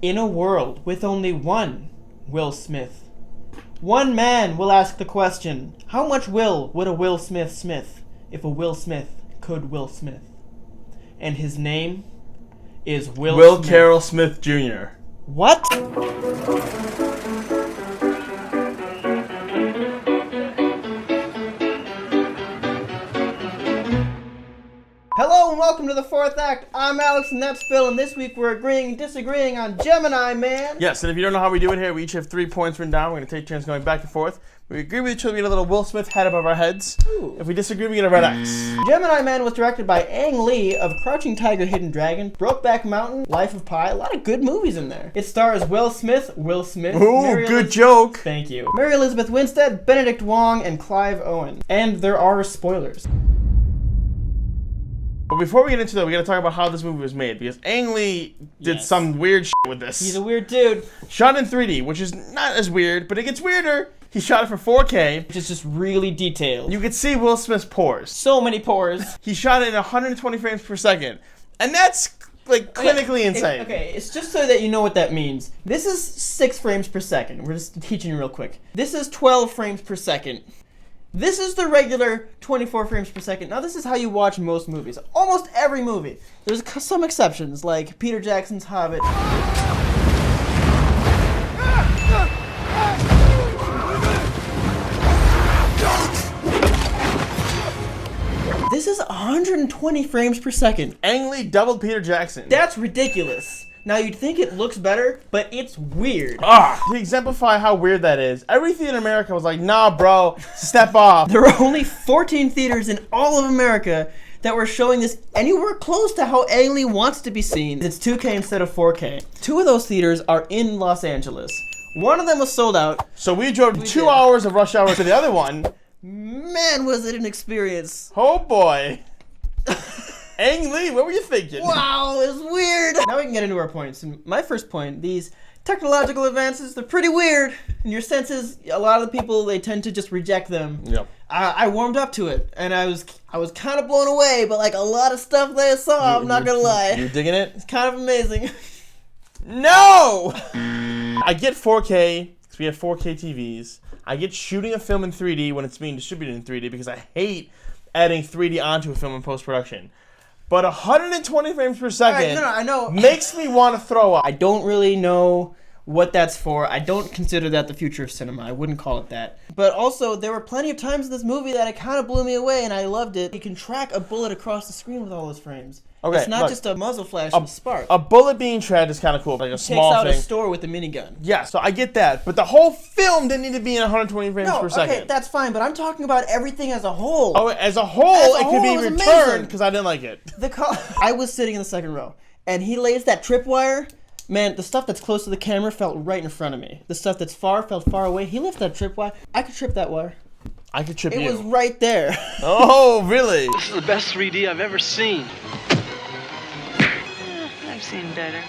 In a world with only one Will Smith, one man will ask the question, how much will would a Will Smith if a Will Smith could Will Smith? And his name is Will Smith. Carroll Smith Jr. What? Hello and welcome to the fourth act. I'm Alex and that's Phil, and this week we're agreeing and disagreeing on Gemini Man. Yes, and if you don't know how we do it here, we each have 3 points written down. We're going to take turns going back and forth. We agree with each other, we get a little Will Smith head above our heads. Ooh. If we disagree, we get a red X. Gemini Man was directed by Ang Lee of Crouching Tiger, Hidden Dragon, Brokeback Mountain, Life of Pi. A lot of good movies in there. It stars Will Smith, Ooh, good joke. Thank you. Mary Elizabeth Winstead, Benedict Wong, and Clive Owen. And there are spoilers. But before we get into that, we got to talk about how this movie was made, because Ang Lee did some weird shit with this. He's a weird dude. Shot in 3D, which is not as weird, but it gets weirder. He shot it for 4K. Which is just really detailed. You could see Will Smith's pores. So many pores. He shot it in 120 frames per second. And that's, like, clinically insane. It's just so that you know what that means. This is 6 frames per second. We're just teaching you real quick. This is 12 frames per second. This is the regular 24 frames per second. Now, this is how you watch most movies. Almost every movie. There's some exceptions, like Peter Jackson's Hobbit. This is 120 frames per second. Ang Lee doubled Peter Jackson. That's ridiculous. Now, you'd think it looks better, but it's weird. To exemplify how weird that is, every theater in America was like, nah, bro, step off. There were only 14 theaters in all of America that were showing this anywhere close to how Ang Lee wants to be seen. It's 2K instead of 4K. 2 of those theaters are in Los Angeles. One of them was sold out. So we drove 2 hours of rush hour to the other one. Man, was it an experience. Oh, boy. Ang Lee, what were you thinking? Wow, it's weird. Now we can get into our points. And my first point, these technological advances, they're pretty weird. In your senses, a lot of the people, they tend to just reject them. Yep. I warmed up to it, and I was kind of blown away, but like a lot of stuff that I saw, I'm not gonna lie. You digging it? It's kind of amazing. No! I get 4K, because we have 4K TVs. I get shooting a film in 3D when it's being distributed in 3D, because I hate adding 3D onto a film in post-production. But 120 frames per second I know. makes me want to throw up. I don't really know what that's for. I don't consider that the future of cinema. I wouldn't call it that. But also, there were plenty of times in this movie that it kind of blew me away, and I loved it. You can track a bullet across the screen with all those frames. Okay, it's not just a muzzle flash and spark. A bullet being tracked is kind of cool, like a small thing. Takes out a store with a minigun. Yeah, so I get that. But the whole film didn't need to be in 120 frames per second. Okay, that's fine, but I'm talking about everything as a whole. Oh, as a whole, it could be returned because I didn't like it. I was sitting in the second row, and he lays that tripwire. Man, the stuff that's close to the camera felt right in front of me. The stuff that's far felt far away. He lifted that tripwire. I could trip that wire. I could trip you. you. It was right there. Oh, really? This is the best 3D I've ever seen. I've seen better.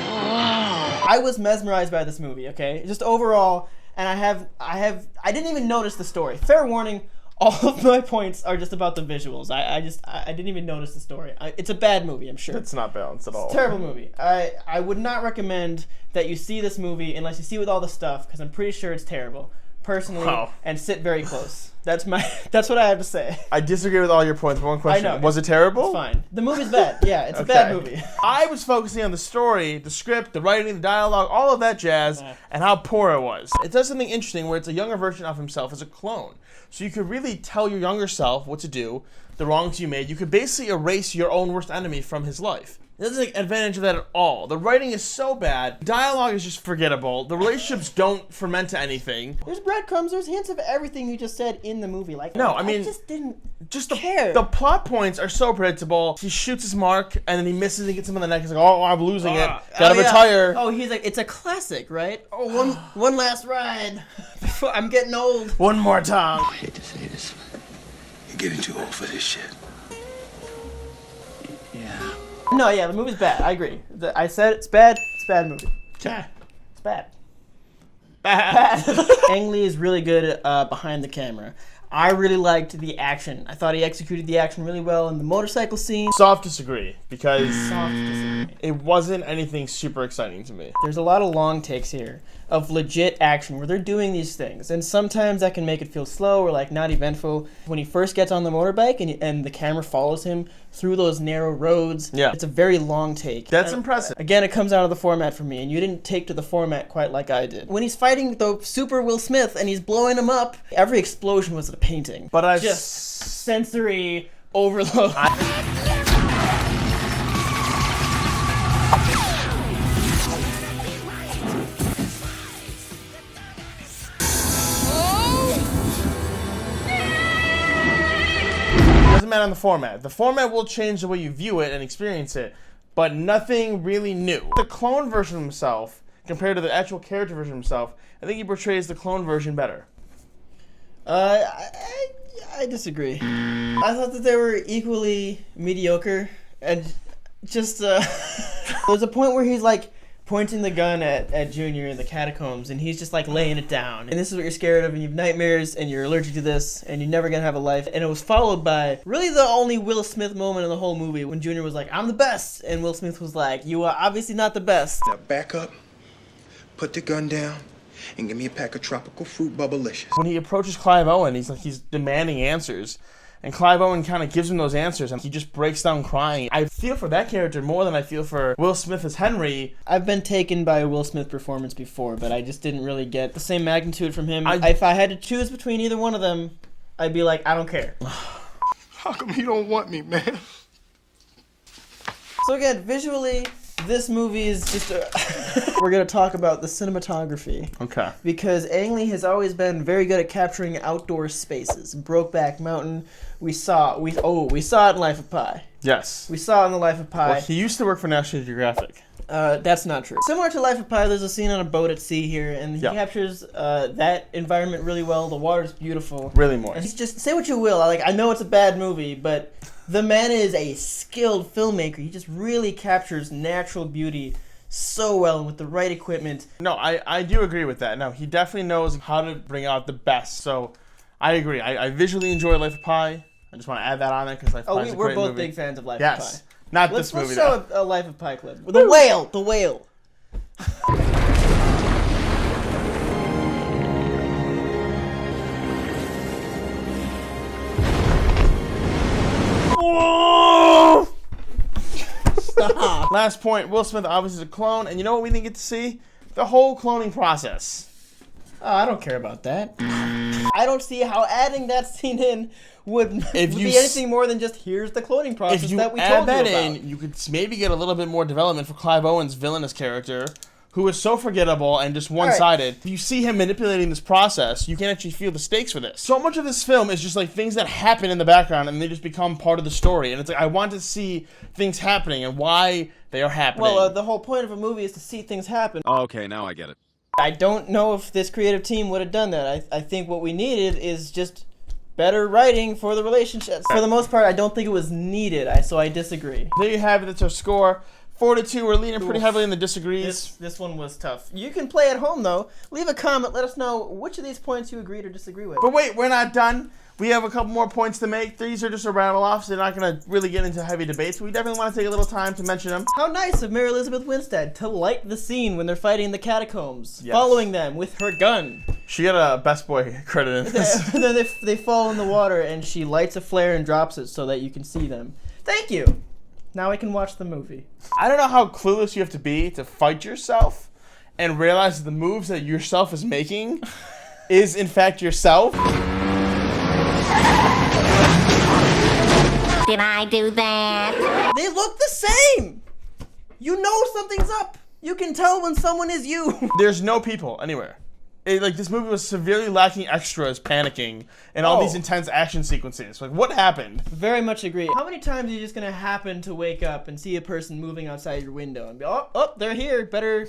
Wow. I was mesmerized by this movie, okay? Just overall, and I didn't even notice the story. Fair warning, all of my points are just about the visuals. I didn't even notice the story. It's a bad movie, I'm sure. It's not balanced at all. It's a terrible movie. I would not recommend that you see this movie unless you see it with all the stuff, because I'm pretty sure it's terrible. Personally, and sit very close. That's what I have to say. I disagree with all your points. One question: I know. Was it terrible? It's fine. The movie's bad. Yeah, it's a bad movie. I was focusing on the story, the script, the writing, the dialogue, all of that jazz, and how poor it was. It does something interesting where it's a younger version of himself as a clone. So you could really tell your younger self what to do, the wrongs you made. You could basically erase your own worst enemy from his life. It doesn't take advantage of that at all. The writing is so bad. Dialogue is just forgettable. The relationships don't ferment to anything. There's breadcrumbs. There's hints of everything you just said in the movie. Like, no, I mean, I just didn't care. The plot points are so predictable. He shoots his mark, and then he misses and gets him in the neck. He's like, oh, I'm losing it. Gotta retire. Oh, he's like, it's a classic, right? Oh, one last ride. I'm getting old. One more time. I hate to say this. You're getting too old for this shit. Yeah. No, yeah, the movie's bad. I agree. I said it's bad. It's a bad movie. Yeah. It's bad. Bad. Ang Lee is really good behind the camera. I really liked the action. I thought he executed the action really well in the motorcycle scene. Soft disagree, because Soft disagree. it wasn't anything super exciting to me. There's a lot of long takes here of legit action where they're doing these things, and sometimes that can make it feel slow or like not eventful. When he first gets on the motorbike and the camera follows him through those narrow roads, Yeah. it's a very long take. That's And impressive. Again, it comes out of the format for me, and you didn't take to the format quite like I did. When he's fighting the super Will Smith and he's blowing him up, every explosion was a painting. But I've just sensory overload. Doesn't matter on the format. The format will change the way you view it and experience it, but nothing really new. The clone version of himself, compared to the actual character version of himself, I think he portrays the clone version better. I disagree. I thought that they were equally mediocre, and just there's a point where he's like pointing the gun at Junior in the catacombs, and he's just like laying it down. And this is what you're scared of, and you have nightmares, and you're allergic to this, and you're never gonna have a life. And it was followed by really the only Will Smith moment in the whole movie when Junior was like, "I'm the best," and Will Smith was like, "You are obviously not the best." Now back up, put the gun down, and give me a pack of tropical fruit bubblicious. When he approaches Clive Owen, he's demanding answers. And Clive Owen kind of gives him those answers, and he just breaks down crying. I feel for that character more than I feel for Will Smith as Henry. I've been taken by a Will Smith performance before, but I just didn't really get the same magnitude from him. If I had to choose between either one of them, I'd be like, I don't care. How come you don't want me, man? So again, visually, this movie is just we're going to talk about the cinematography. Okay. Because Ang Lee has always been very good at capturing outdoor spaces. Brokeback Mountain, we saw it in Life of Pi. Yes. We saw it in the Life of Pi. Well, he used to work for National Geographic. That's not true. Similar to Life of Pi, there's a scene on a boat at sea here, and he Yeah. captures that environment really well. The water's beautiful. Really And moist. he's just, say what you will, I know it's a bad movie, but the man is a skilled filmmaker. He just really captures natural beauty so well and with the right equipment. No, I do agree with that. No, he definitely knows how to bring out the best. So I agree. I visually enjoy Life of Pi. I just want to add that on there because Life of Pi is a We're great both movie. big fans of Life Yes. of Pi. Not Let's this movie, show though. a Life of Pi clip. The whale! The whale! Stop. Last point, Will Smith obviously is a clone, and you know what we didn't get to see? The whole cloning process. Oh, I don't care about that. I don't see how adding that scene in would If you be anything more than just here's the cloning process If you that we add told that you about. in, you could maybe get a little bit more development for Clive Owen's villainous character, who is so forgettable and just one-sided. If you see him manipulating this process, you can actually feel the stakes for this. So much of this film is just like things that happen in the background and they just become part of the story. And it's like, I want to see things happening and why they are happening. Well, the whole point of a movie is to see things happen. Okay, now I get it. I don't know if this creative team would have done that. I think what we needed is just better writing for the relationships. For the most part, I don't think it was needed, so I disagree. There you have it. That's our score. 4-2. We're leaning pretty heavily in the disagrees. This one was tough. You can play at home, though. Leave a comment. Let us know which of these points you agreed or disagree with. But wait, we're not done. We have a couple more points to make. These are just a rattle-offs. They're not going to really get into heavy debates. But we definitely want to take a little time to mention them. How nice of Mary Elizabeth Winstead to light the scene when they're fighting in the catacombs, Yes. following them with her gun. She got a Best Boy credit in this. And then they fall in the water, and she lights a flare and drops it so that you can see them. Thank you. Now I can watch the movie. I don't know how clueless you have to be to fight yourself and realize that the moves that yourself is making is in fact yourself. Did I do that? They look the same. You know something's up. You can tell when someone is you. There's no people anywhere. This movie was severely lacking extras panicking and all these intense action sequences. Like, what happened? Very much agree. How many times are you just gonna happen to wake up and see a person moving outside your window and be, oh, they're here. Better,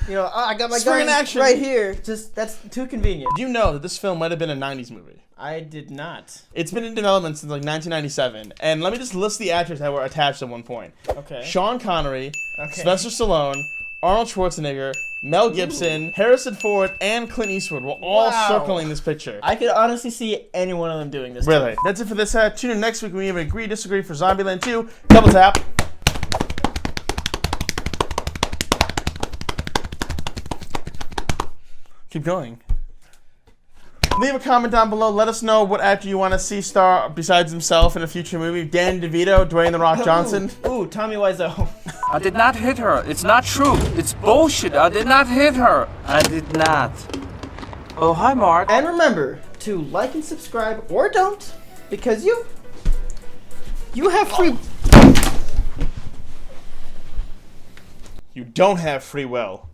I got my Spring gun action. right here. Just that's too convenient. Do you know that this film might have been a 90s movie? I did not. It's been in development since like 1997. And let me just list the actors that were attached at one point. Okay. Sean Connery, Okay. Sylvester Stallone, Arnold Schwarzenegger, Mel Gibson, Harrison Ford, and Clint Eastwood were all Wow. circling this picture. I could honestly see any one of them doing this. Really. That's it for this set. Tune in next week when we have Agree Disagree for Zombieland 2. Double tap. Keep going. Leave a comment down below. Let us know what actor you want to see star besides himself in a future movie. Danny DeVito, Dwayne "The Rock" Johnson. Ooh, Tommy Wiseau. I did not hit her. It's not true. It's bullshit. I did not hit her. I did not. Oh, hi, Mark. And remember to like and subscribe, or don't, because you have free. You don't have free will.